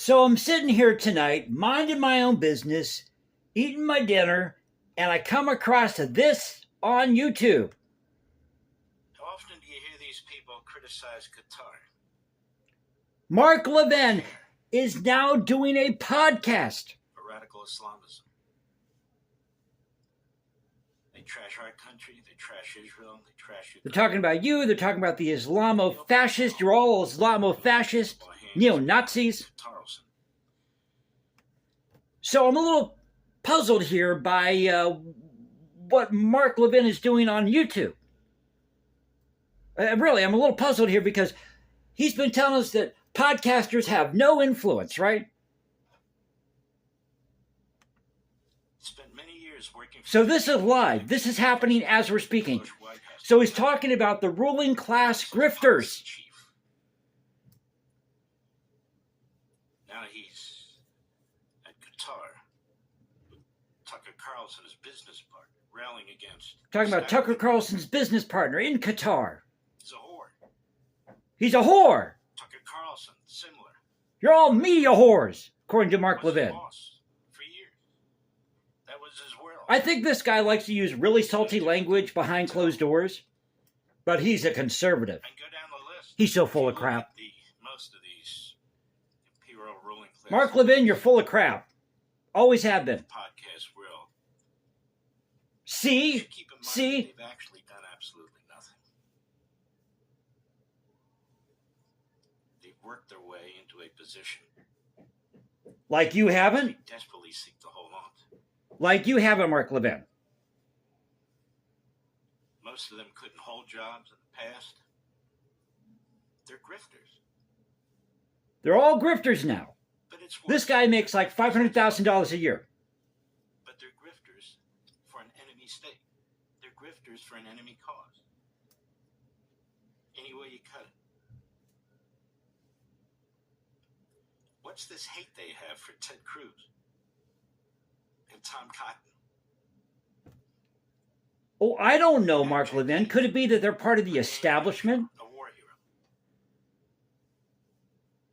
So I'm sitting here tonight, minding my own business, eating my dinner, and I come across this on YouTube. How often do you hear these people criticize Qatar? Mark Levin is now doing a podcast. For radical Islamism. They trash our country, they trash Israel, they trash Ukraine. They're talking about you, they're talking about the Islamo-fascists. You're all Islamo-fascists, neo-Nazis. So I'm a little puzzled here by what Mark Levin is doing on YouTube. Really, I'm a little puzzled here because he's been telling us that podcasters have no influence, right? Spent many years working. So this is live. This is happening as we're speaking. So he's talking about the ruling class grifters. Now he's at Qatar with Tucker Carlson, his business partner, railing against. Talking about Tucker Carlson's business partner in Qatar. He's a whore. He's a whore. Tucker Carlson, similar. You're all media whores, according to Mark Levin. For years. That was his world. I think this guy likes to use really salty language behind closed doors, but he's a conservative. And go down the list. He's so full of crap. Most of these imperial ruling class. Mark Levin, you're full of crap. Always have been. Podcast world. See? Keep in mind See? that they've actually done absolutely nothing. They've worked their way into a position. Like you haven't? They desperately seek to hold on to. Like you haven't, Mark Levin. Most of them couldn't hold jobs in the past. They're grifters. They're all grifters now. But it's This guy makes like $500,000 a year. But they're grifters for an enemy state. They're grifters for an enemy cause. Any way you cut it. What's this hate they have for Ted Cruz and Tom Cotton? Oh, I don't know, Mark Levin. Could it be that they're part of the establishment? A war hero.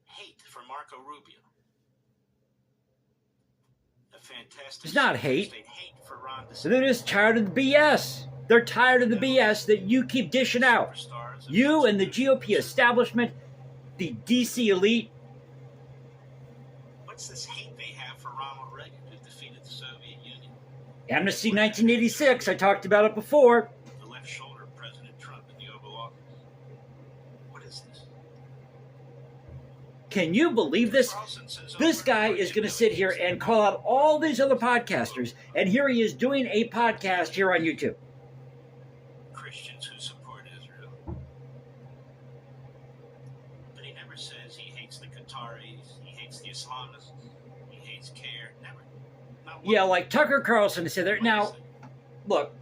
Hate for Marco Rubio. A fantastic. It's not hate. Hate for Ron DeSantis. They're just tired of the BS. They're tired of the BS that you keep dishing out. You and the GOP establishment, the DC elite. What's this hate they have for Ronald Reagan, who defeated the Soviet Union? Amnesty 1986, I talked about it before. The left shoulder of President Trump in the Oval Office. What is this? Can you believe this? This guy is going to sit here and call out all these other podcasters, and here he is doing a podcast here on YouTube. Christians who support Israel. But he never says he hates the Qataris, he hates the Islamists, he hates CARE. Never. Yeah, like Tucker Carlson said there. Now, look,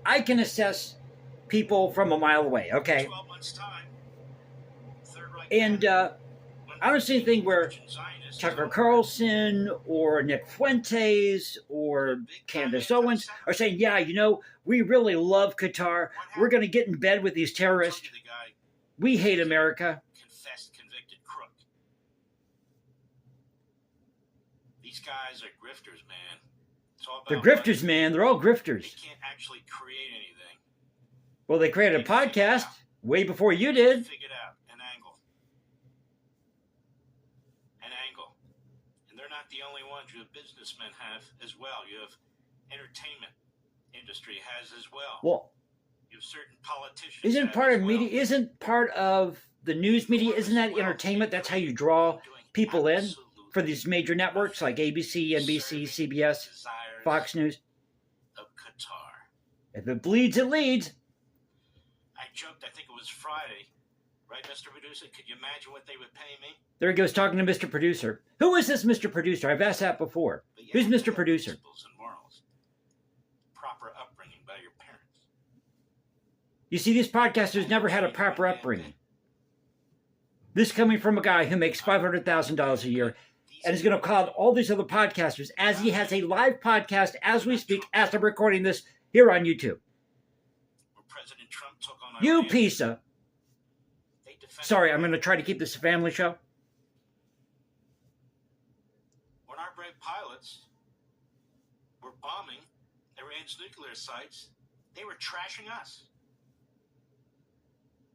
I can assess people from a mile away, okay? 12 months' time. And I don't see anything where Tucker Carlson or Nick Fuentes or Candace Owens are saying, yeah, you know, we really love Qatar. We're going to get in bed with these terrorists. We hate America. Confessed convicted crook. These guys are grifters, man. They're grifters, man. They're all grifters. They can't actually create anything. Well, they created a podcast way before you did. Figured out an angle. And they're not the only ones. You have businessmen have as well. You have entertainment industry has as well. Well, you have certain politicians. Isn't part of media? Isn't part of the news media? Isn't that entertainment? That's how you draw people in for these major networks like ABC, NBC, CBS, Fox News. Of Qatar. If it bleeds, it leads. I joked. I think it was Friday. Right, Mr. Producer? Could you imagine what they would pay me? There he goes talking to Mr. Producer. Who is this Mr. Producer? I've asked that before. Who's Mr. Producer? And morals. Proper upbringing by your parents. You see, these podcasters never had a proper upbringing. This coming from a guy who makes $500,000 a year and is going to call out all these other podcasters as he has a live podcast as we speak, as I'm recording this here on YouTube. President Trump took on You piece of... Sorry, I'm going to try to keep this a family show. great pilots were bombing Iran's nuclear sites, they were trashing us.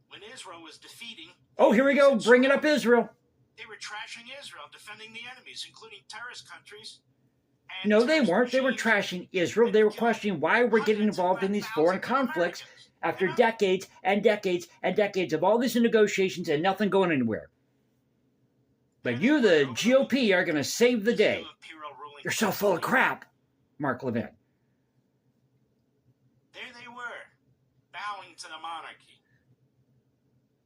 When Israel was defeating... Oh, here we go, bringing up Israel. They were trashing Israel, defending the enemies, including terrorist countries. No, they weren't. They were trashing Israel. They were questioning why we're getting involved in these foreign conflicts after decades and decades and decades of all these negotiations and nothing going anywhere. But you, the GOP, are going to save the day. You're so full of crap, Mark Levin. There they were, bowing to the monarchy.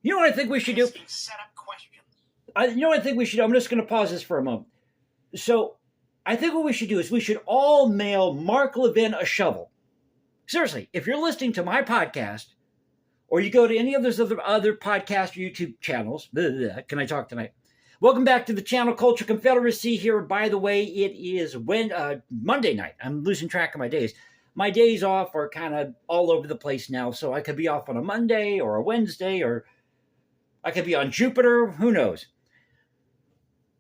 You know what I think we should do? Set up questions. You know what I think we should do? I'm just going to pause this for a moment. So, I think what we should do is we should all mail Mark Levin a shovel. Seriously, if you're listening to my podcast, or you go to any of those other podcast or YouTube channels, can I talk tonight? Welcome back to the channel Culture Confederacy here. By the way, it is Monday night. I'm losing track of my days. My days off are kind of all over the place now, so I could be off on a Monday or a Wednesday, or I could be on Jupiter. Who knows?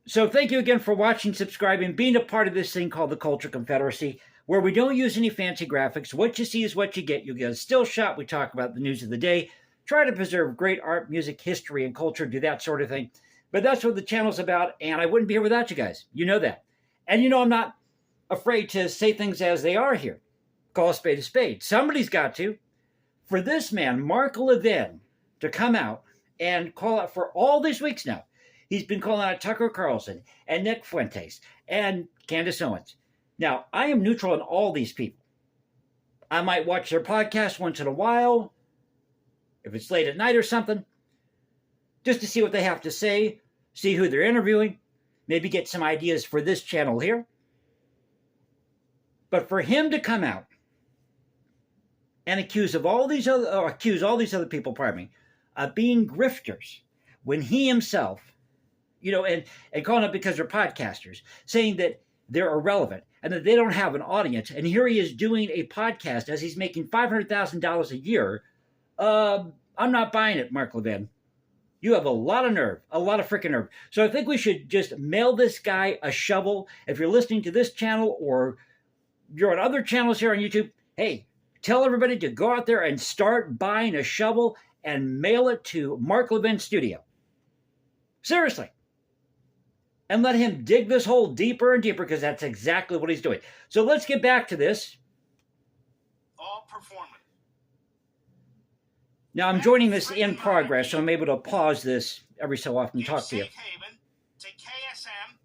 So thank you again for watching, subscribing, being a part of this thing called the Culture Confederacy, where we don't use any fancy graphics. What you see is what you get. You get a still shot. We talk about the news of the day. Try to preserve great art, music, history, and culture. Do that sort of thing. But that's what the channel's about, and I wouldn't be here without you guys. You know that. And you know I'm not afraid to say things as they are here. Call a spade a spade. Somebody's got to. For this man, Mark Levin, to come out and call out for all these weeks now, he's been calling out Tucker Carlson and Nick Fuentes and Candace Owens. Now, I am neutral on all these people. I might watch their podcast once in a while, if it's late at night or something, just to see what they have to say, see who they're interviewing, maybe get some ideas for this channel here. But for him to come out and accuse all these other people, of being grifters, when he himself, and calling it because they're podcasters, saying that they're irrelevant and that they don't have an audience, and here he is doing a podcast as he's making $500,000 a year. I'm not buying it, Mark Levin. You have a lot of nerve, a lot of freaking nerve. So I think we should just mail this guy a shovel. If you're listening to this channel or you're on other channels here on YouTube, hey, tell everybody to go out there and start buying a shovel and mail it to Mark Levin's studio. Seriously. And let him dig this hole deeper and deeper, because that's exactly what he's doing. So let's get back to this. All performance. Now, I'm joining this in progress, so I'm able to pause this every so often and talk to you. Safe haven to KSM,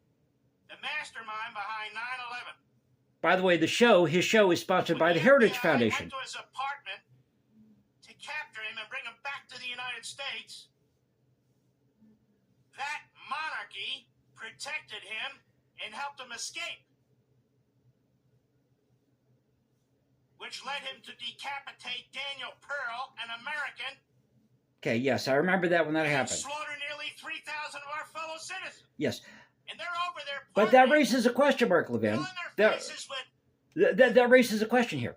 the mastermind behind 9/11. By the way, his show is sponsored by the Heritage Foundation. Went to his apartment to capture him and bring him back to the United States. That monarchy protected him and helped him escape, which led him to decapitate Daniel Pearl, an American. Okay, yes, I remember that when that happened. Slaughter nearly 3,000 of our fellow citizens. Yes. And they're over there. But that raises a question, Mark Levin. That raises a question here.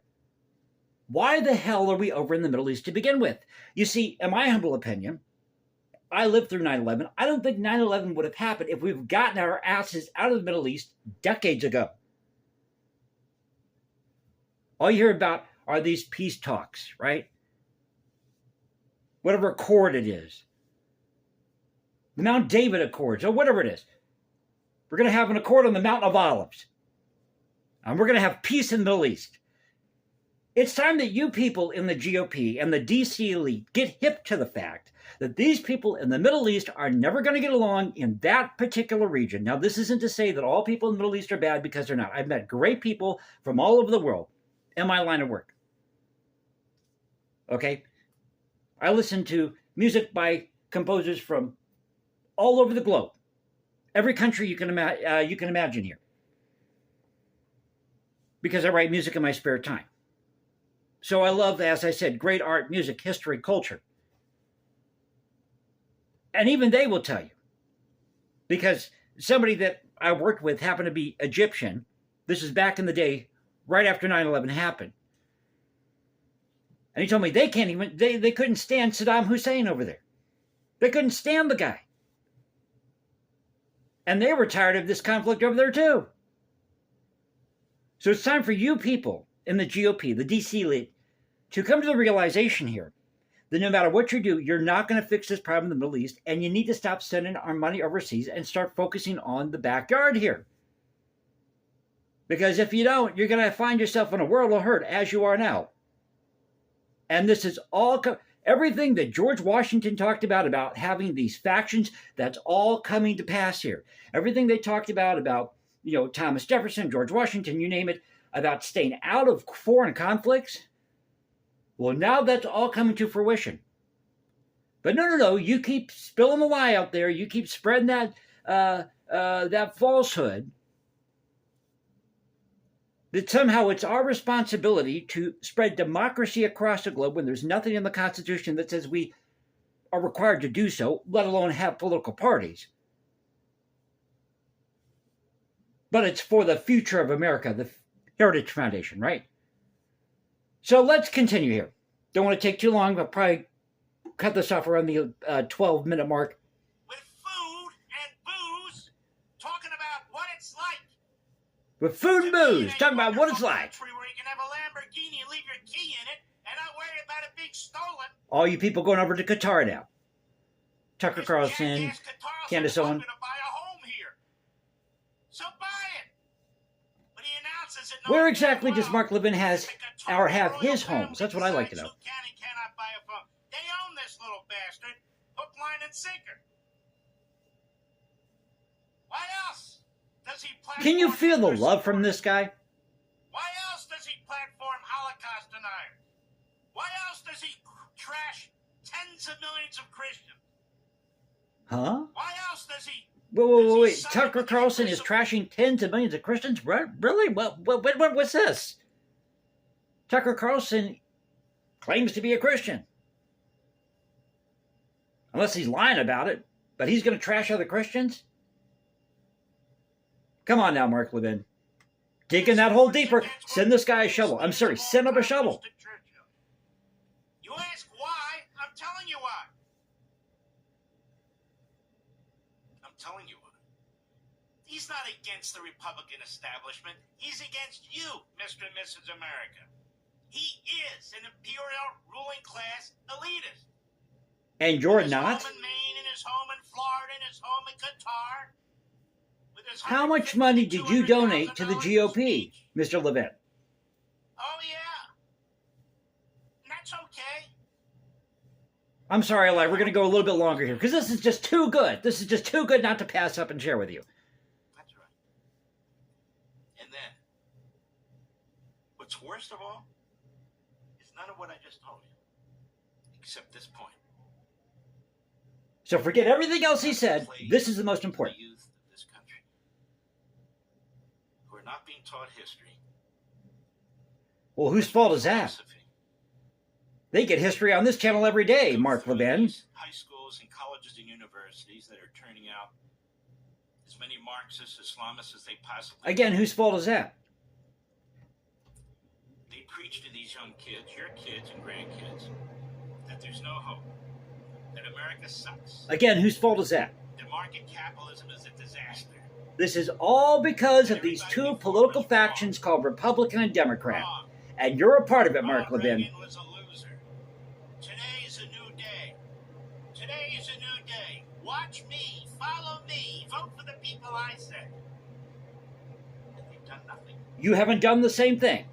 Why the hell are we over in the Middle East to begin with? You see, in my humble opinion, I lived through 9/11. I don't think 9/11 would have happened if we've gotten our asses out of the Middle East decades ago. All you hear about are these peace talks, right? Whatever accord it is. The Mount David Accords, or whatever it is. We're going to have an accord on the Mountain of Olives. And we're going to have peace in the Middle East. It's time that you people in the GOP and the DC elite get hip to the fact that these people in the Middle East are never going to get along in that particular region. Now, this isn't to say that all people in the Middle East are bad, because they're not. I've met great people from all over the world in my line of work. Okay? I listen to music by composers from all over the globe. Every country you can imagine here. Because I write music in my spare time. So I love, as I said, great art, music, history, culture. And even they will tell you. Because somebody that I worked with happened to be Egyptian. This is back in the day, right after 9/11 happened. And he told me they couldn't stand Saddam Hussein over there. They couldn't stand the guy. And they were tired of this conflict over there too. So it's time for you people in the GOP, the DC elite, to come to the realization here that no matter what you do, you're not going to fix this problem in the Middle East, and you need to stop sending our money overseas and start focusing on the backyard here. Because if you don't, you're going to find yourself in a world of hurt as you are now. And this is all, everything that George Washington talked about having these factions, that's all coming to pass here. Everything they talked about, Thomas Jefferson, George Washington, you name it, about staying out of foreign conflicts. Well, now that's all coming to fruition. But no, you keep spilling the lie out there. You keep spreading that falsehood that somehow it's our responsibility to spread democracy across the globe when there's nothing in the Constitution that says we are required to do so, let alone have political parties. But it's for the future of America, the Heritage Foundation, right? So let's continue here. Don't want to take too long. I'll probably cut this off around the 12-minute mark. With food and booze, talking about what it's like. With food and booze, talking about what it's like. Where you can have a Lamborghini and leave your key in it and not worry about it being stolen. All you people going over to Qatar now. Tucker Carlson, Candace Owens. So buy it. But he announces it. Where exactly does Mark Levin have his homes? That's what I like to know. Cannot buy a phone. They own this little bastard, hook, line, and sinker. Why else does he platform? Can you feel the love from this guy? Why else does he platform Holocaust deniers? Why else does he trash tens of millions of Christians? Huh? Why else does he? Wait. Tucker Carlson is trashing tens of millions of Christians? Really? What's this? Tucker Carlson claims to be a Christian. Unless he's lying about it. But he's going to trash other Christians? Come on now, Mark Levin. Dig in that hole deeper. Send this guy a shovel. I'm sorry, send up a shovel. You ask why? I'm telling you why. Telling you what. He's not against the Republican establishment. He's against you, Mr. and Mrs. America. He is an imperial ruling class elitist. And you're not? His home in Maine, and his home in Florida, and his home in Qatar. How much money did you donate to the GOP, Mr. Levin? Oh, yeah. And that's okay. I'm sorry, Eli, we're going to go a little bit longer here, because this is just too good. This is just too good not to pass up and share with you. That's right. And then, what's worst of all is none of what I just told you, except this point. So forget everything else he said. This is the most important. The youth of this country who are not being taught history. Well, whose fault is that? They get history on this channel every day, Mark Levin. High schools and colleges and universities that are turning out as many Marxist Islamists as they possibly can. Again, whose fault is that? They preach to these young kids, your kids and grandkids, that there's no hope, that America sucks. Again, whose fault is that? That market capitalism is a disaster. This is all because of these two political factions called Republican and Democrat. And you're a part of it, Mark Levin. Reagan was a loser. Today is a new day. Today is a new day. Watch me. Follow me. Vote for the people I said. And they've done nothing. You haven't done the same thing.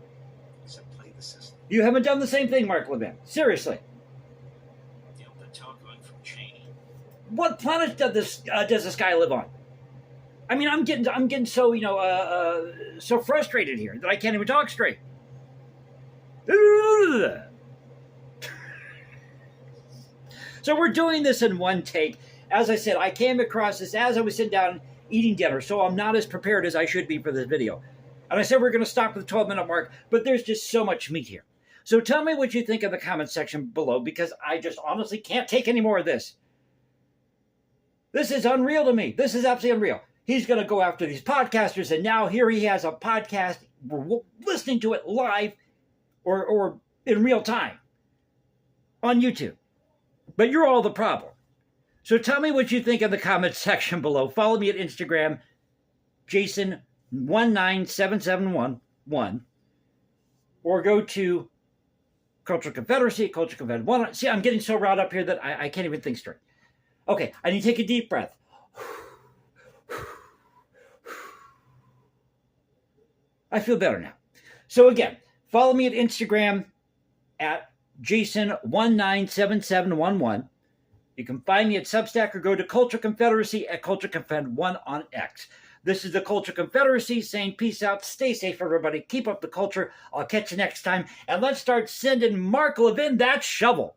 Except play the system. You haven't done the same thing, Mark Levin. Seriously. The Patel going from Cheney. What planet does this guy live on? I mean, I'm getting so so frustrated here that I can't even talk straight. So we're doing this in one take. As I said, I came across this as I was sitting down eating dinner, so I'm not as prepared as I should be for this video. And I said we're going to stop at the 12-minute mark, but there's just so much meat here. So tell me what you think in the comment section below, because I just honestly can't take any more of this. This is unreal to me. This is absolutely unreal. He's going to go after these podcasters, and now here he has a podcast. We're listening to it live or in real time on YouTube. But you're all the problem. So tell me what you think in the comments section below. Follow me at Instagram, Jason19771. 1, or go to Cultural Confederacy, Cultural Confed 1. See, I'm getting so riled up here that I can't even think straight. Okay, I need to take a deep breath. I feel better now. So again, follow me at Instagram at Jason197711. You can find me at Substack or go to Culture Confederacy at Culture Confed 1 on X. This is the Culture Confederacy saying peace out. Stay safe, everybody. Keep up the culture. I'll catch you next time. And let's start sending Mark Levin that shovel.